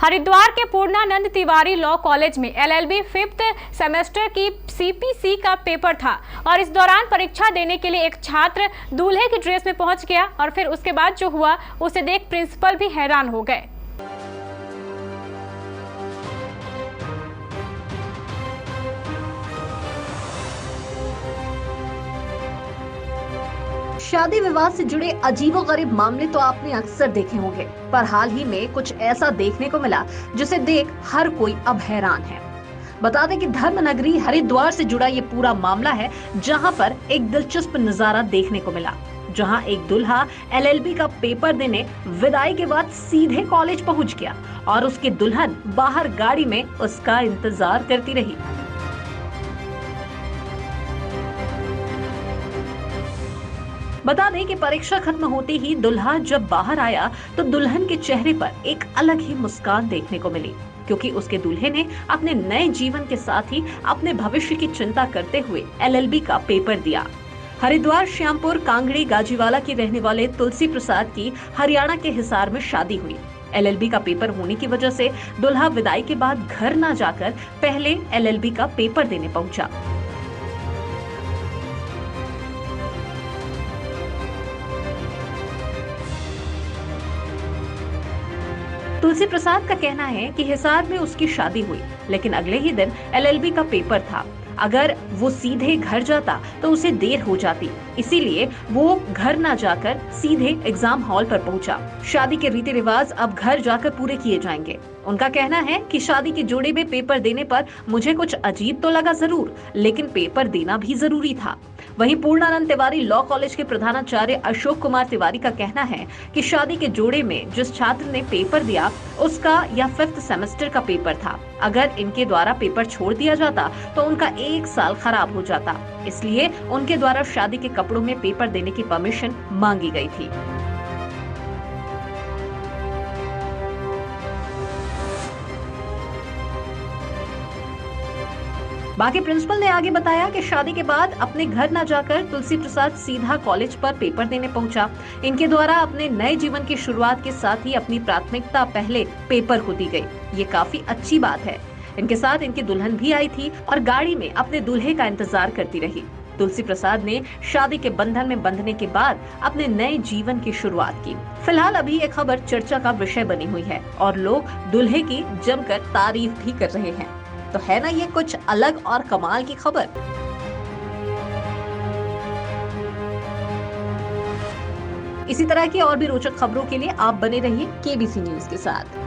हरिद्वार के पूर्णानंद Tiwari law college में LLB 5th semester की सीपीसी का पेपर था और इस दौरान परीक्षा देने के लिए एक छात्र दूल्हे की ड्रेस में पहुंच गया और फिर उसके बाद जो हुआ उसे देख प्रिंसिपल भी हैरान हो गए। शादी विवाह से जुड़े अजीबोगरीब मामले तो आपने अक्सर देखे होंगे, पर हाल ही में कुछ ऐसा देखने को मिला जिसे देख हर कोई अब हैरान है। बता दें कि धर्म नगरी हरिद्वार से जुड़ा ये पूरा मामला है, जहां पर एक दिलचस्प नजारा देखने को मिला, जहां एक दूल्हा एलएलबी का पेपर देने विदाई के बाद सीधे कॉलेज पहुंच गया और उसकी दुल्हन बाहर गाड़ी में उसका इंतजार करती रही। बता दें कि परीक्षा खत्म होते ही दुल्हा जब बाहर आया तो दुल्हन के चेहरे पर एक अलग ही मुस्कान देखने को मिली, क्योंकि उसके दूल्हे ने अपने नए जीवन के साथ ही अपने भविष्य की चिंता करते हुए एलएलबी का पेपर दिया। हरिद्वार, श्यामपुर, कांगड़ी, गाजीवाला की रहने वाले तुलसी प्रसाद की हरियाणा के हिसार में शादी हुई। एलएलबी का पेपर होने की वजह से दुल्हा विदाई के बाद घर न जाकर पहले एलएलबी का पेपर देने पहुंचा। तुलसी प्रसाद का कहना है कि हिसार में उसकी शादी हुई, लेकिन अगले ही दिन एलएलबी का पेपर था। अगर वो सीधे घर जाता तो उसे देर हो जाती, इसीलिए वो घर ना जाकर सीधे एग्जाम हॉल पर पहुंचा। शादी के रीति रिवाज अब घर जाकर पूरे किए जाएंगे। उनका कहना है कि शादी के जोड़े में पेपर देने पर मुझे कुछ अजीब तो लगा जरूर, लेकिन पेपर देना भी जरूरी था। वहीं पूर्णानंद तिवारी लॉ कॉलेज के प्रधानाचार्य अशोक कुमार तिवारी का कहना है कि शादी के जोड़े में जिस छात्र ने पेपर दिया उसका यह 5th सेमेस्टर का पेपर था। अगर इनके द्वारा पेपर छोड़ दिया जाता तो उनका 1 साल खराब हो जाता, इसलिए उनके द्वारा शादी के कपड़ों में पेपर देने की परमिशन मांगी गई थी। बाकी प्रिंसिपल ने आगे बताया कि शादी के बाद अपने घर न जाकर तुलसी प्रसाद सीधा कॉलेज पर पेपर देने पहुंचा। इनके द्वारा अपने नए जीवन की शुरुआत के साथ ही अपनी प्राथमिकता पहले पेपर को दी गई। ये काफी अच्छी बात है। इनके साथ इनकी दुल्हन भी आई थी और गाड़ी में अपने दूल्हे का इंतजार करती रही। तुलसी प्रसाद ने शादी के बंधन में बंधने के बाद अपने नए जीवन की शुरुआत की। फिलहाल अभी ये खबर चर्चा का विषय बनी हुई है और लोग दूल्हे की जमकर तारीफ भी कर रहे हैं। तो है ना ये कुछ अलग और कमाल की खबर। इसी तरह की और भी रोचक खबरों के लिए आप बने रहिए केबीसी न्यूज के साथ।